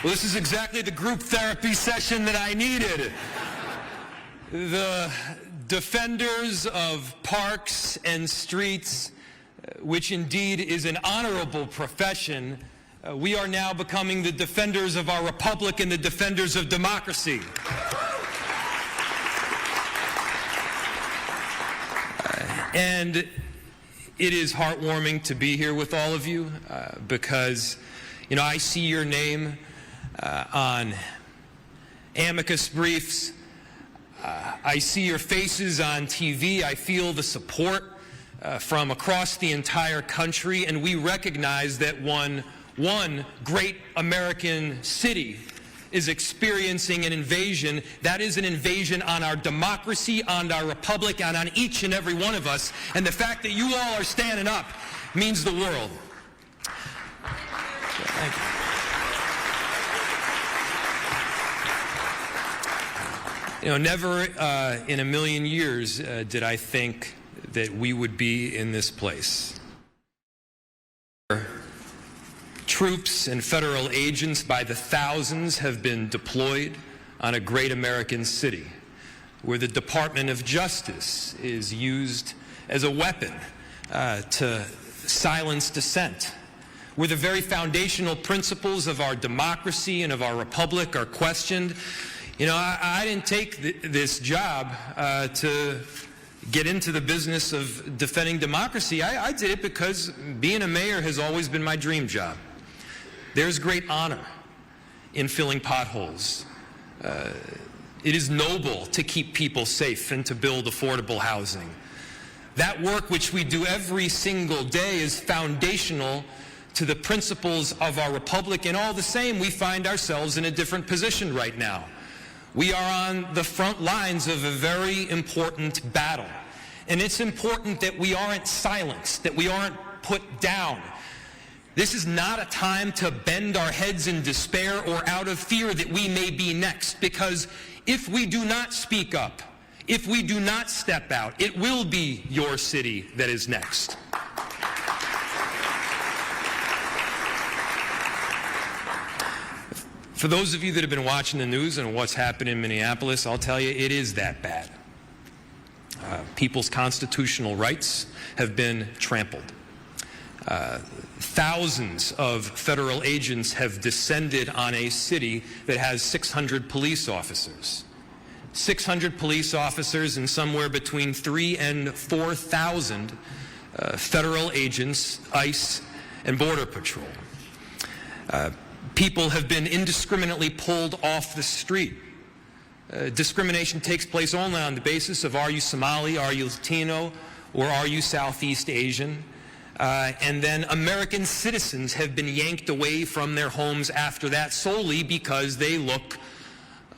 Well, this is exactly the group therapy session that I needed. The defenders of parks and streets, which indeed is an honorable profession, we are now becoming the defenders of our republic and the defenders of democracy. And it is heartwarming to be here with all of you because, you know, I see your name on amicus briefs. I see your faces on TV. I feel the support from across the entire country, and we recognize that one great American city is experiencing an invasion. That is an invasion on our democracy, on our republic, and on each and every one of us. And the fact that you all are standing up means the world. Thank you. You know, never in a million years did I think that we would be in this place. Troops and federal agents by the thousands have been deployed on a great American city, where the Department of Justice is used as a weapon to silence dissent, where the very foundational principles of our democracy and of our republic are questioned. You know, I didn't take this job to get into the business of defending democracy. I did it because being a mayor has always been my dream job. There's great honor in filling potholes. It is noble to keep people safe and to build affordable housing. That work which we do every single day is foundational to the principles of our republic, and all the same, we find ourselves in a different position right now. We are on the front lines of a very important battle. And it's important that we aren't silenced, that we aren't put down. This is not a time to bend our heads in despair or out of fear that we may be next, because if we do not speak up, if we do not step out, it will be your city that is next. For those of you that have been watching the news and what's happened in Minneapolis, I'll tell you, it is that bad. People's constitutional rights have been trampled. Thousands of federal agents have descended on a city that has 600 police officers. 600 police officers and somewhere between 3,000 and 4,000 federal agents, ICE, and Border Patrol. People have been indiscriminately pulled off the street. Discrimination takes place only on the basis of, are you Somali, are you Latino, or are you Southeast Asian? And then American citizens have been yanked away from their homes after that solely because they look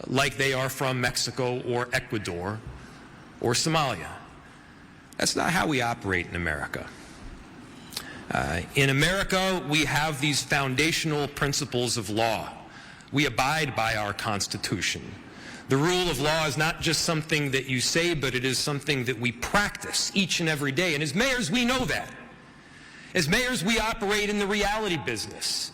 like they are from Mexico or Ecuador or Somalia. That's not how we operate in America. In America, we have these foundational principles of law. We abide by our Constitution. The rule of law is not just something that you say, but it is something that we practice each and every day. And as mayors, we know that. As mayors, we operate in the reality business.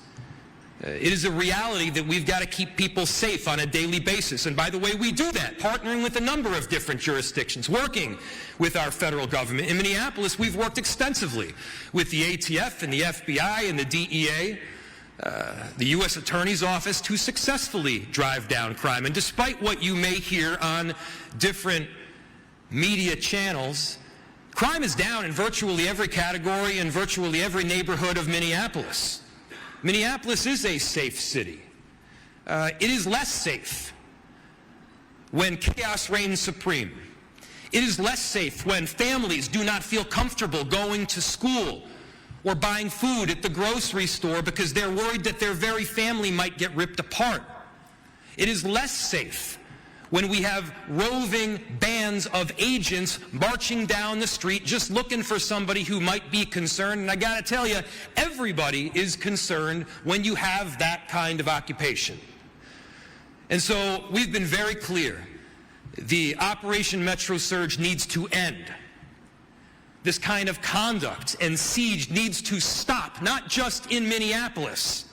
It is a reality that we've got to keep people safe on a daily basis. And by the way, we do that, partnering with a number of different jurisdictions, working with our federal government. In Minneapolis, we've worked extensively with the ATF and the FBI and the DEA, the U.S. Attorney's Office, to successfully drive down crime. And despite what you may hear on different media channels, crime is down in virtually every category and virtually every neighborhood of Minneapolis. Minneapolis is a safe city. It is less safe when chaos reigns supreme. It is less safe when families do not feel comfortable going to school or buying food at the grocery store because they're worried that their very family might get ripped apart. It is less safe when we have roving bands of agents marching down the street just looking for somebody who might be concerned. And I gotta tell you, everybody is concerned when you have that kind of occupation. And so we've been very clear. The Operation Metro Surge needs to end. This kind of conduct and siege needs to stop, not just in Minneapolis.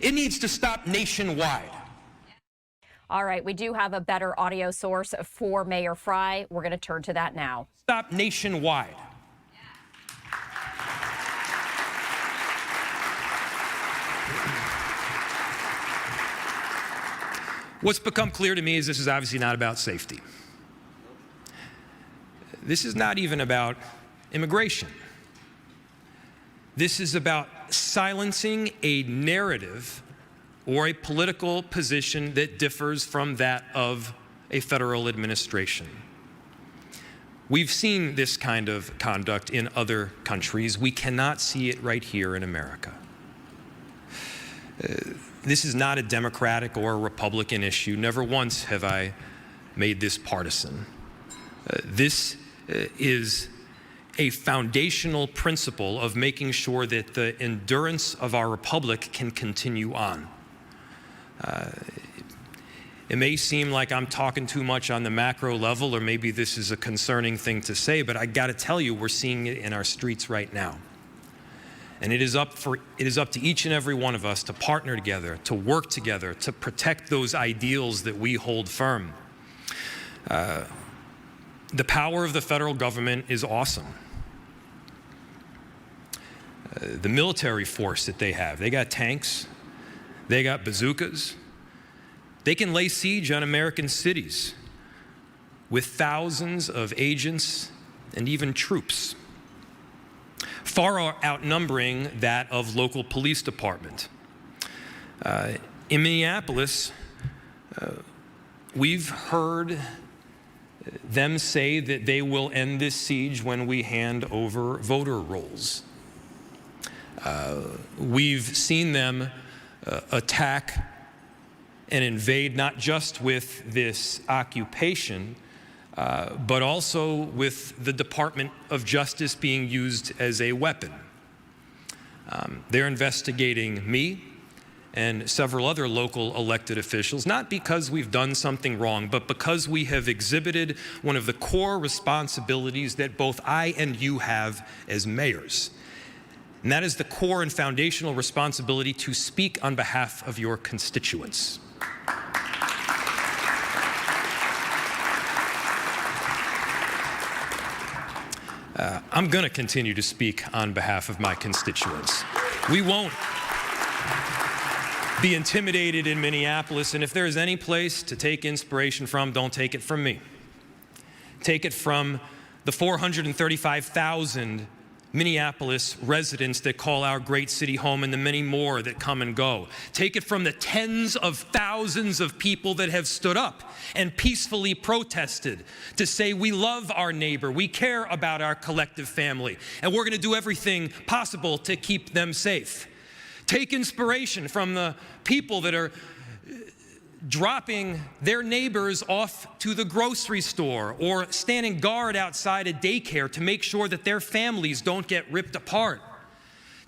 It needs to stop nationwide. All right, we do have a better audio source for Mayor Frey. We're going to turn to that now. Stop nationwide. What's become clear to me is this is obviously not about safety. This is not even about immigration. This is about silencing a narrative or a political position that differs from that of a federal administration. We've seen this kind of conduct in other countries. We cannot see it right here in America. This is not a Democratic or a Republican issue. Never once have I made this partisan. This is a foundational principle of making sure that the endurance of our republic can continue on. It may seem like I'm talking too much on the macro level, or maybe this is a concerning thing to say, but I got to tell you, we're seeing it in our streets right now. And it is up to each and every one of us to partner together, to work together, to protect those ideals that we hold firm. The power of the federal government is awesome. The military force that they have, they got tanks, they got bazookas. They can lay siege on American cities with thousands of agents and even troops, far outnumbering that of local police department. In Minneapolis, we've heard them say that they will end this siege when we hand over voter rolls. We've seen them attack and invade not just with this occupation, but also with the Department of Justice being used as a weapon. They're investigating me and several other local elected officials, not because we've done something wrong, but because we have exhibited one of the core responsibilities that both I and you have as mayors. And that is the core and foundational responsibility to speak on behalf of your constituents. I'm going to continue to speak on behalf of my constituents. We won't be intimidated in Minneapolis, and if there is any place to take inspiration from, don't take it from me. Take it from the 435,000 Minneapolis residents that call our great city home and the many more that come and go. Take it from the tens of thousands of people that have stood up and peacefully protested to say we love our neighbor, we care about our collective family, and we're going to do everything possible to keep them safe. Take inspiration from the people that are dropping their neighbors off to the grocery store or standing guard outside a daycare to make sure that their families don't get ripped apart.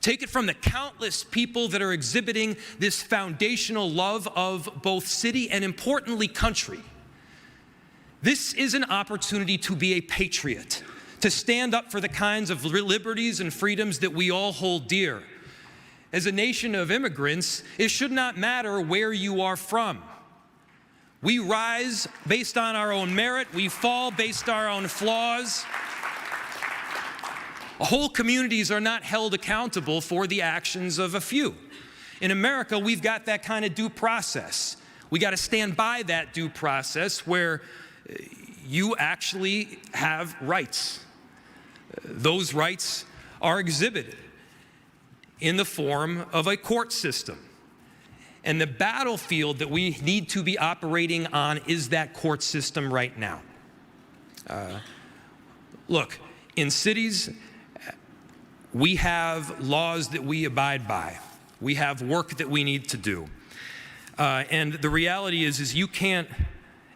Take it from the countless people that are exhibiting this foundational love of both city and, importantly, country. This is an opportunity to be a patriot, to stand up for the kinds of liberties and freedoms that we all hold dear. As a nation of immigrants, it should not matter where you are from. We rise based on our own merit. We fall based on our own flaws. Whole communities are not held accountable for the actions of a few. In America, we've got that kind of due process. We got to stand by that due process where you actually have rights. Those rights are exhibited in the form of a court system. And the battlefield that we need to be operating on is that court system right now. Look, in cities, we have laws that we abide by. We have work that we need to do. And the reality is you can't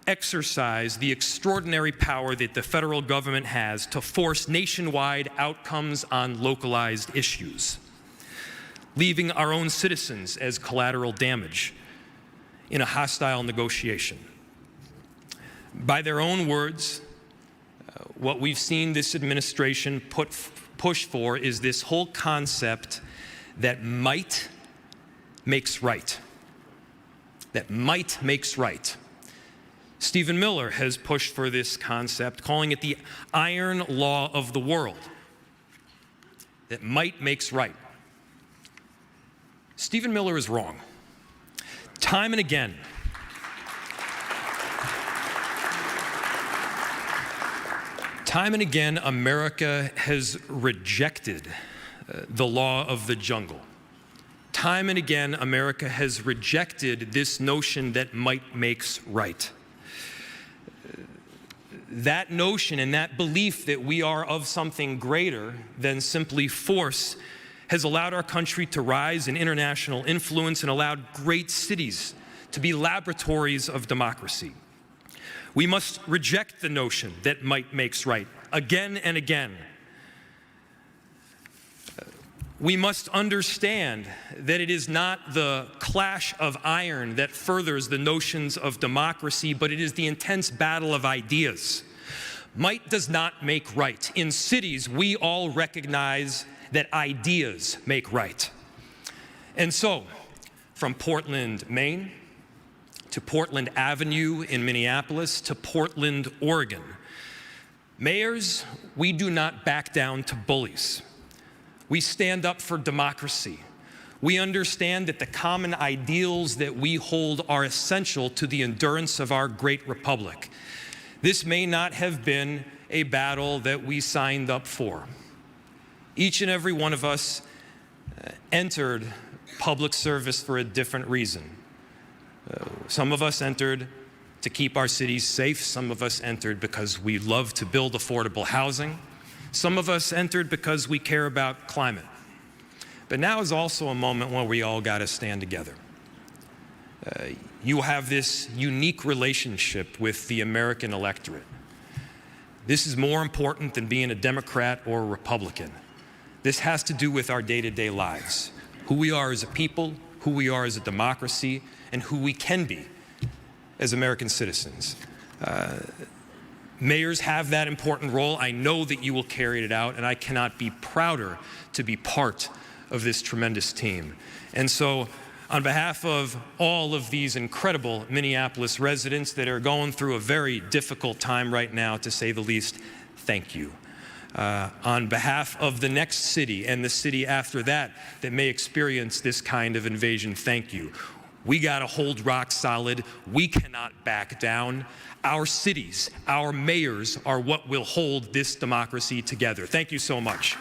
exercise the extraordinary power that the federal government has to force nationwide outcomes on localized issues, leaving our own citizens as collateral damage in a hostile negotiation. By their own words, what we've seen this administration push for is this whole concept that might makes right. That might makes right. Stephen Miller has pushed for this concept, calling it the iron law of the world. That might makes right. Stephen Miller is wrong. Time and again, America has rejected the law of the jungle. Time and again, America has rejected this notion that might makes right. That notion and that belief that we are of something greater than simply force has allowed our country to rise in international influence and allowed great cities to be laboratories of democracy. We must reject the notion that might makes right again and again. We must understand that it is not the clash of iron that furthers the notions of democracy, but it is the intense battle of ideas. Might does not make right. In cities, we all recognize that ideas make right. And so, from Portland, Maine, to Portland Avenue in Minneapolis, to Portland, Oregon, mayors, we do not back down to bullies. We stand up for democracy. We understand that the common ideals that we hold are essential to the endurance of our great republic. This may not have been a battle that we signed up for. Each and every one of us entered public service for a different reason. Some of us entered to keep our cities safe. Some of us entered because we love to build affordable housing. Some of us entered because we care about climate. But now is also a moment where we all got to stand together. You have this unique relationship with the American electorate. This is more important than being a Democrat or a Republican. This has to do with our day-to-day lives, who we are as a people, who we are as a democracy, and who we can be as American citizens. Mayors have that important role. I know that you will carry it out, and I cannot be prouder to be part of this tremendous team. And so, on behalf of all of these incredible Minneapolis residents that are going through a very difficult time right now, to say the least, thank you. On behalf of the next city and the city after that that may experience this kind of invasion, thank you. We got to hold rock solid. We cannot back down. Our cities, our mayors are what will hold this democracy together. Thank you so much.